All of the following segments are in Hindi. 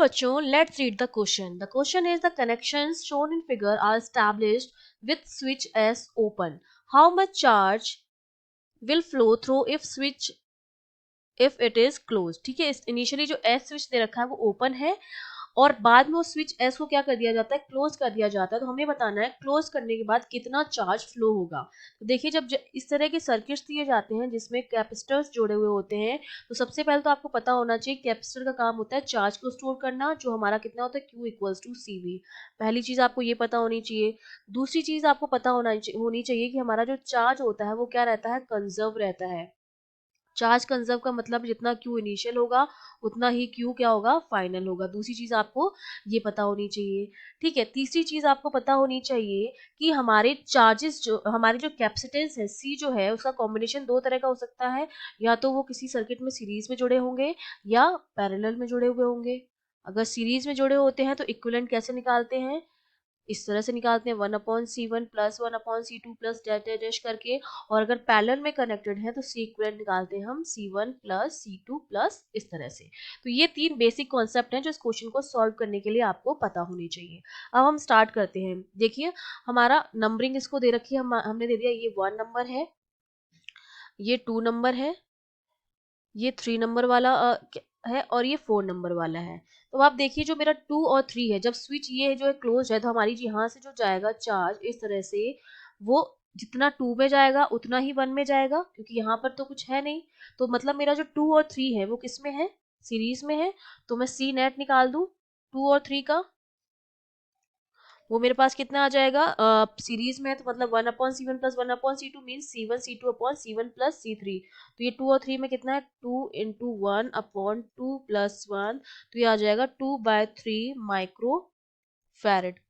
बच्चों, let's read the question. The question is the connections shown in figure are established with switch S open. How much charge will flow through if it is closed? ठीक है, इनिशियली जो S स्विच दे रखा है वो ओपन है और बाद में उस स्विच एस को क्या कर दिया जाता है, क्लोज कर दिया जाता है। तो हमें बताना है क्लोज करने के बाद कितना चार्ज फ्लो होगा। तो देखिए, जब इस तरह के सर्किट्स दिए जाते हैं जिसमें कैपेसिटर्स जुड़े हुए होते हैं, तो सबसे पहले तो आपको पता होना चाहिए कैपेसिटर का काम होता है चार्ज को स्टोर करना, जो हमारा कितना होता है Q इक्वल्स टू CV। पहली चीज आपको ये पता होनी चाहिए। दूसरी चीज आपको पता होनी चाहिए कि हमारा जो चार्ज होता है वो क्या रहता है, कंजर्व रहता है। चार्ज कंजर्व का मतलब जितना Q इनिशियल होगा उतना ही Q क्या होगा, फाइनल होगा। दूसरी चीज आपको ये पता होनी चाहिए। ठीक है, तीसरी चीज आपको पता होनी चाहिए कि हमारे चार्जेस जो हमारी जो कैपेसिटेंस है C जो है उसका कॉम्बिनेशन दो तरह का हो सकता है, या तो वो किसी सर्किट में सीरीज में जुड़े होंगे या पैरेलल में जुड़े हुए होंगे। अगर सीरीज में जुड़े होते हैं तो इक्विवेलेंट कैसे निकालते हैं, इस तरह से निकालते हैं 1/C1 plus 1/C2 plus dash dash dash करके। और अगर पैरेलल में कनेक्टेड है तो सी इक्विवेलेंट निकालते हैं हम C1 प्लस C2 प्लस, इस तरह से। तो ये तीन बेसिक कॉन्सेप्ट हैं जो इस क्वेश्चन को सॉल्व करने के लिए आपको पता होनी चाहिए। अब हम स्टार्ट करते हैं। देखिए, हमारा नंबरिंग इसको दे रखी है, हमने दे दिया ये 1 नंबर है, ये 2 नंबर है, ये 3 नंबर वाला है और ये 4 नंबर वाला है। तो आप देखिए, जो मेरा 2 और 3 है, जब स्विच ये जो है क्लोज है तो हमारी यहाँ से जो जाएगा चार्ज इस तरह से, वो जितना 2 में जाएगा उतना ही 1 में जाएगा, क्योंकि यहाँ पर तो कुछ है नहीं। तो मतलब मेरा जो 2 और 3 है वो किस में है, सीरीज में है। तो मैं सी नेट निकाल दूं 2 और 3 का, वो मेरे पास कितना आ जाएगा, सीरीज में है तो मतलब 1/C1 plus 1/C2 means C1 plus C3। तो ये 2 और 3 में कितना है, 2 इंटू 1/2 प्लस 1, तो ये आ जाएगा 2/3 माइक्रो फैरेड।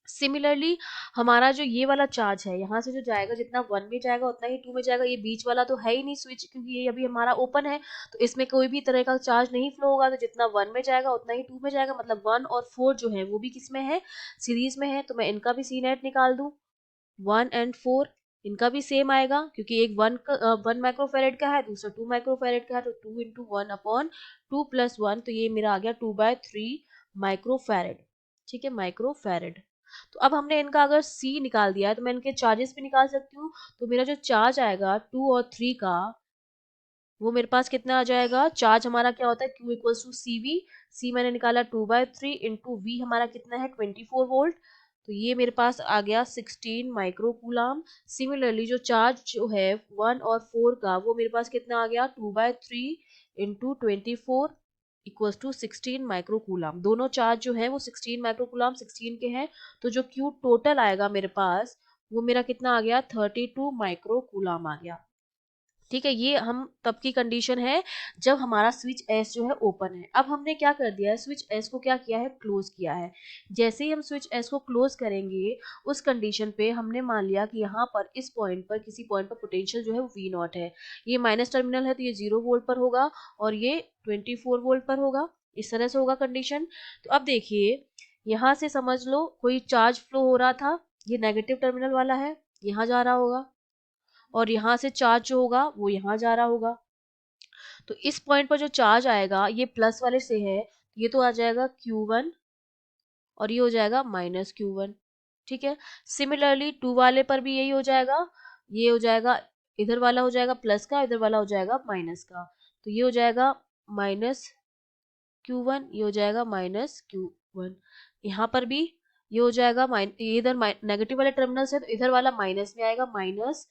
सिमिलरली हमारा जो ये वाला चार्ज है यहाँ से जो जाएगा, जितना 1 में जाएगा उतना ही 2 में जाएगा। ये बीच वाला तो है ही नहीं स्विच, क्योंकि ये अभी हमारा ओपन है, तो इसमें कोई भी तरह का चार्ज नहीं फ्लो होगा। तो जितना 1 में जाएगा उतना ही 2 में जाएगा, मतलब 1 और 4 जो है वो भी किस में है, सीरीज में है। तो मैं इनका भी सी नेट निकाल दूं, 1 एंड 4 इनका भी सेम आएगा, क्योंकि एक 1 माइक्रोफेरेड का है, दूसरा 2 माइक्रोफेरेड का है। तो 2 इंटू 1/2 प्लस 1, तो ये मेरा आ गया 2/3 माइक्रोफेरेड। ठीक है, माइक्रोफेरेड। तो अब हमने इनका अगर C निकाल दिया है तो मैं इनके चार्जेस भी निकाल सकती हूँ। तो मेरा जो चार्ज आएगा 2 और 3 का, वो मेरे पास कितना आ जाएगा, चार्ज हमारा क्या होता है Q equals to CV। C मैंने निकाला 2/3 इंटू V हमारा कितना है 24 वोल्ट। तो ये मेरे पास आ गया 16 माइक्रो कूलाम। सिमिलरली जो चार्ज जो है 1 और 4 का, वो मेरे पास कितना आ गया 2/3 into 24 equals to 16 micro coulomb. दोनों चार्ज जो है वो 16 माइक्रो कूलाम 16 के हैं। तो जो Q टोटल आएगा मेरे पास, वो मेरा कितना आ गया 32 माइक्रो कूलाम आ गया। ठीक है, ये हम तब की कंडीशन है जब हमारा स्विच एस जो है ओपन है। अब हमने क्या कर दिया है, स्विच एस को क्या किया है, क्लोज किया है। जैसे ही हम स्विच एस को क्लोज करेंगे, उस कंडीशन पे हमने मान लिया कि यहाँ पर इस पॉइंट पर, किसी पॉइंट पर पोटेंशियल जो है वो V नॉट है। ये माइनस टर्मिनल है तो ये 0 वोल्ट पर होगा और ये 24 वोल्ट पर होगा। इस तरह से होगा कंडीशन। तो अब देखिए, यहाँ से समझ लो कोई चार्ज फ्लो हो रहा था, ये नेगेटिव टर्मिनल वाला है, यहाँ जा रहा होगा, और यहाँ से चार्ज जो होगा वो यहाँ जा रहा होगा। तो इस पॉइंट पर जो चार्ज आएगा ये प्लस वाले से है, ये तो आ जाएगा Q1 और ये हो जाएगा माइनस Q1। ठीक है, सिमिलरली 2 वाले पर भी यही हो जाएगा, ये हो जाएगा, इधर वाला हो जाएगा प्लस का, इधर वाला हो जाएगा माइनस का। तो ये हो जाएगा माइनस Q1, ये हो जाएगा माइनस Q1। यहाँ पर भी ये हो जाएगा ये इधर नेगेटिव वाले टर्मिनल से, तो इधर वाला माइनस में आएगा, माइनस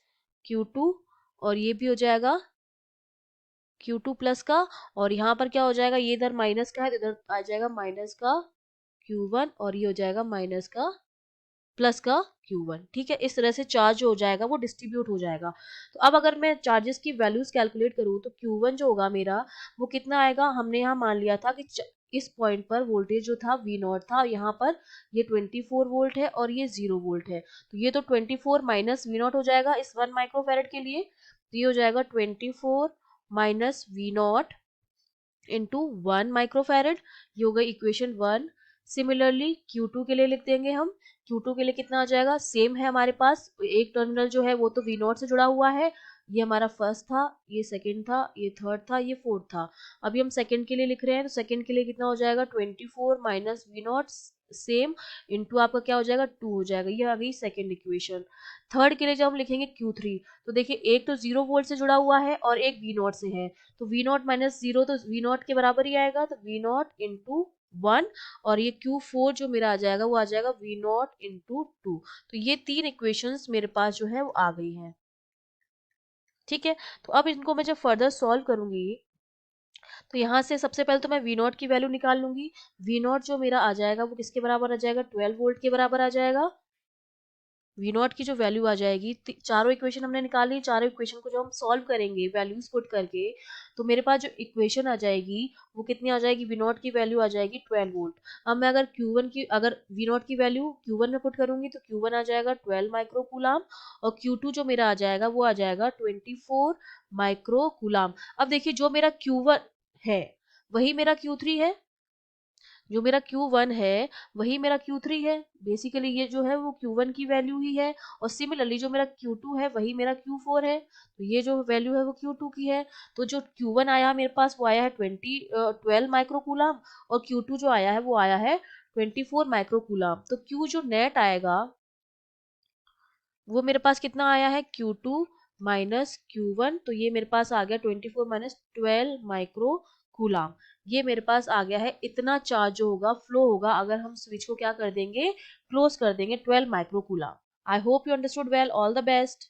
Q2, और ये भी हो जाएगा Q2 प्लस का। और यहाँ पर क्या हो जाएगा, ये इधर माइनस का है तो इधर आ जाएगा माइनस का Q1, और ये हो जाएगा माइनस का प्लस का Q1। ठीक है, इस तरह से चार्ज हो जाएगा, वो डिस्ट्रीब्यूट हो जाएगा। तो अब अगर मैं चार्जेस की वैल्यूज कैलकुलेट करूँ तो Q1 जो होगा मेरा, वो कितना आएगा, हमने यहाँ मान लिया था कि इस पॉइंट पर वोल्टेज जो था V नॉट था, यहाँ पर ये 24 वोल्ट है और ये 0 वोल्ट है। तो ये तो 24 माइनस V नॉट हो जाएगा इस 1 माइक्रोफेरेड के लिए। तो ये हो जाएगा 24 minus V not into 1 microfarad. ये हो गई इक्वेशन 1। सिमिलरली Q2 के लिए लिख देंगे हम। Q2 के लिए कितना आ जाएगा, सेम है हमारे पास, एक टर्मिनल जो है वो तो V नॉट से जुड़ा हुआ है, ये हमारा फर्स्ट था, ये सेकंड था, ये थर्ड था, ये फोर्थ था। अभी हम सेकंड के लिए लिख रहे हैं, तो सेकंड के लिए कितना हो जाएगा 24 minus V naught same into आपका क्या हो जाएगा 2 हो जाएगा। ये आ गई सेकंड इक्वेशन। थर्ड के लिए जब हम लिखेंगे Q3, तो देखिए एक तो 0 वोल्ट से जुड़ा हुआ है और एक वी नॉट से है, तो वी नॉट माइनस 0 तो वी नॉट के बराबर ही आएगा, तो वी नॉट इंटू 1। और ये Q4 जो मेरा आ जाएगा वो आ जाएगा वी नॉट इंटू 2। तो ये तीन इक्वेशंस मेरे पास जो है वो आ गई हैं। ठीक है, तो अब इनको मैं जब फर्दर सॉल्व करूंगी, तो यहाँ से सबसे पहले तो मैं वी नॉट की वैल्यू निकाल लूंगी। वी नॉट जो मेरा आ जाएगा वो किसके बराबर आ जाएगा, 12 वोल्ट के बराबर आ जाएगा। वी नॉट की जो वैल्यू आ जाएगी, चारों इक्वेशन हमने निकाली, चारों इक्वेशन को जो हम सॉल्व करेंगे वैल्यूज पुट करके, तो मेरे पास जो इक्वेशन आ जाएगी वो कितनी आ जाएगी, वी नॉट की वैल्यू आ जाएगी 12 वोल्ट। अब मैं अगर Q1 की, अगर वी नॉट की वैल्यू Q1 में पुट करूंगी तो Q1 आ जाएगा 12 माइक्रो कूलाम, और Q2 जो मेरा आ जाएगा वो आ जाएगा 24 माइक्रो कूलाम। अब देखिए जो मेरा Q1 है वही मेरा Q3 है, जो मेरा Q1 है वही मेरा Q3 है। बेसिकली ये जो है वो Q1 की वैल्यू ही है, और सिमिलरली जो मेरा Q2 है वही मेरा Q4 है, तो ये जो वैल्यू है वो Q2 की है। तो जो Q1 आया मेरे पास वो आया है 12 माइक्रोकूलम, और Q2 जो आया है वो आया है 24 माइक्रोकूलम। तो Q जो नेट आएगा वो मेरे पास कितना आया है, Q2 माइनस Q1, तो ये मेरे पास आ गया 24 माइनस 12 माइक्रो कूलाम। ये मेरे पास आ गया है, इतना चार्ज जो होगा फ्लो होगा अगर हम स्विच को क्या कर देंगे, क्लोज कर देंगे 12 micro coulomb. I hope you understood well, all the best.